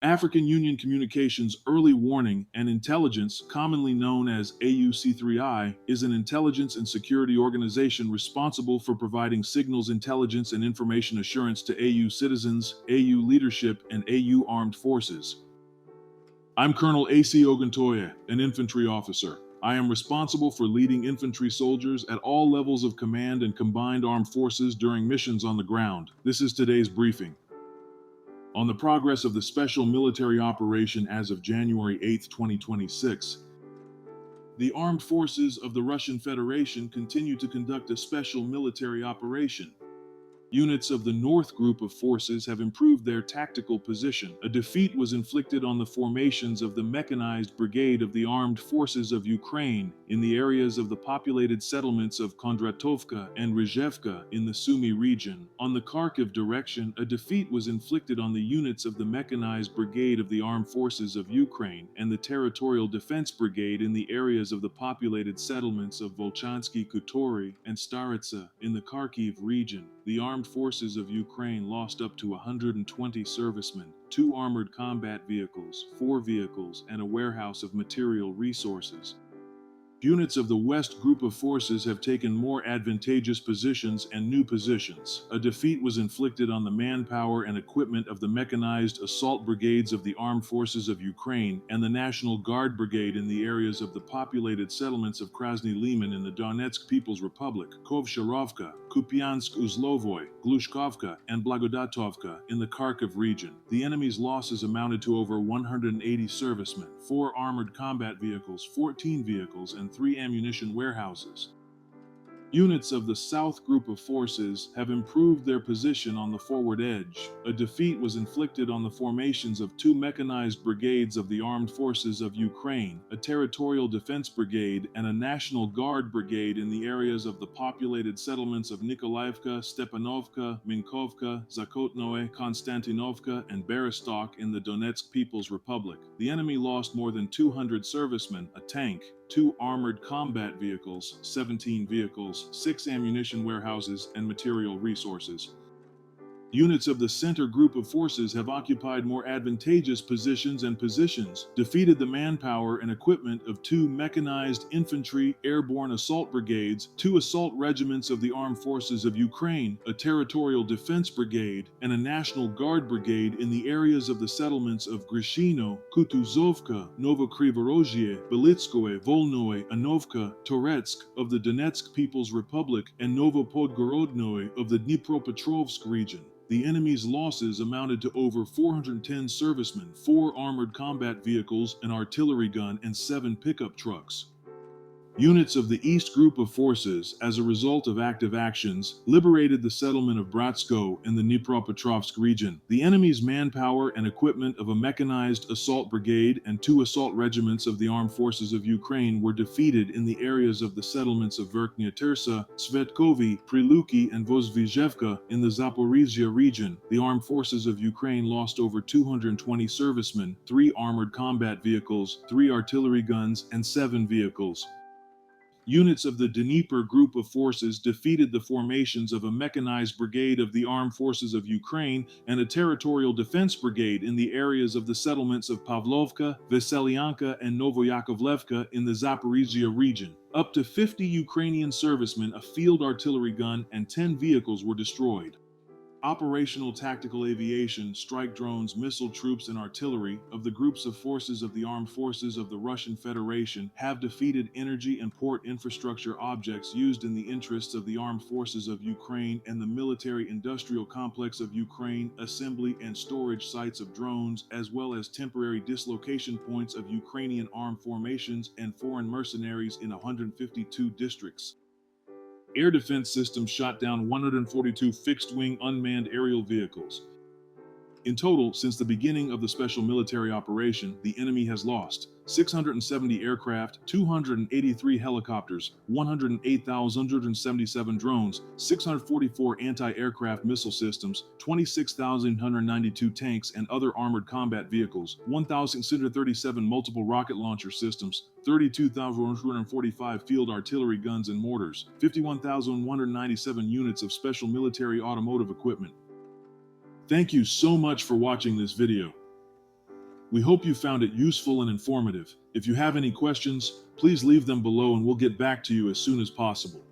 African Union Communications Early Warning and Intelligence, commonly known as AUC3I, is an intelligence and security organization responsible for providing signals intelligence and information assurance to AU citizens, AU leadership, and AU armed forces. I'm Colonel A.C. Oguntoye, an infantry officer. I am responsible for leading infantry soldiers at all levels of command and combined armed forces during missions on the ground. This is today's briefing. On the progress of the special military operation as of January 8, 2026, the armed forces of the Russian Federation continue to conduct a special military operation. Units of the North Group of Forces have improved their tactical position. A defeat was inflicted on the formations of the Mechanized Brigade of the Armed Forces of Ukraine in the areas of the populated settlements of Kondratovka and Ryzhevka in the Sumy region. On the Kharkiv direction, a defeat was inflicted on the units of the Mechanized Brigade of the Armed Forces of Ukraine and the Territorial Defense Brigade in the areas of the populated settlements of Volchanski Khutory and Staritsa in the Kharkiv region. The armed forces of Ukraine lost up to 120 servicemen, 2 armored combat vehicles, 4 vehicles, and a warehouse of material resources. Units of the West Group of Forces have taken more advantageous positions and new positions. A defeat was inflicted on the manpower and equipment of the mechanized assault brigades of the Armed Forces of Ukraine and the National Guard Brigade in the areas of the populated settlements of Krasny Liman in the Donetsk People's Republic, Kovsharovka, Kupiansk-Uzlovoy, Glushkovka, and Blagodatovka in the Kharkiv region. The enemy's losses amounted to over 180 servicemen, 4 armored combat vehicles, 14 vehicles, and 3 ammunition warehouses. Units of the South Group of Forces have improved their position on the forward edge. A defeat was inflicted on the formations of 2 mechanized brigades of the Armed Forces of Ukraine, a Territorial Defense Brigade, and a National Guard Brigade in the areas of the populated settlements of Nikolaevka, Stepanovka, Minkovka, Zakotnoye, Konstantinovka, and Berostok in the Donetsk People's Republic. The enemy lost more than 200 servicemen, a tank, 2 armored combat vehicles, 17 vehicles, 6 ammunition warehouses, and material resources. Units of the Center Group of Forces have occupied more advantageous positions, defeated the manpower and equipment of 2 mechanized infantry airborne assault brigades, 2 assault regiments of the Armed Forces of Ukraine, a Territorial Defense Brigade, and a National Guard Brigade in the areas of the settlements of Grishino, Kutuzovka, Novokrivorozhye, Belitskoye, Volnoye, Anovka, Toretsk of the Donetsk People's Republic, and Novopodgorodnoye of the Dnipropetrovsk region. The enemy's losses amounted to over 410 servicemen, 4 armored combat vehicles, an artillery gun, and 7 pickup trucks. Units of the East Group of Forces, as a result of active actions, liberated the settlement of Bratsko in the Dnipropetrovsk region. The enemy's manpower and equipment of a mechanized assault brigade and 2 assault regiments of the Armed Forces of Ukraine were defeated in the areas of the settlements of Verkhnya Tersa, Svetkovi, Priluki, and Vozvyzhevka in the Zaporizhia region. The Armed Forces of Ukraine lost over 220 servicemen, 3 armored combat vehicles, 3 artillery guns, and 7 vehicles. Units of the Dnieper Group of Forces defeated the formations of a mechanized brigade of the Armed Forces of Ukraine and a Territorial Defense Brigade in the areas of the settlements of Pavlovka, Veselyanka, and Novoyakovlevka in the Zaporizhia region. Up to 50 Ukrainian servicemen, a field artillery gun, and 10 vehicles were destroyed. Operational tactical aviation, strike drones, missile troops, and artillery of the groups of forces of the Armed Forces of the Russian Federation have defeated energy and port infrastructure objects used in the interests of the Armed Forces of Ukraine and the military-industrial complex of Ukraine, assembly and storage sites of drones, as well as temporary dislocation points of Ukrainian armed formations and foreign mercenaries in 152 districts. Air defense systems shot down 142 fixed-wing unmanned aerial vehicles. In total, since the beginning of the special military operation, the enemy has lost 670 aircraft, 283 helicopters, 108,177 drones, 644 anti-aircraft missile systems, 26,192 tanks and other armored combat vehicles, 1,637 multiple rocket launcher systems, 32,145 field artillery guns and mortars, 51,197 units of special military automotive equipment. Thank you so much for watching this video. We hope you found it useful and informative. If you have any questions, please leave them below and we'll get back to you as soon as possible.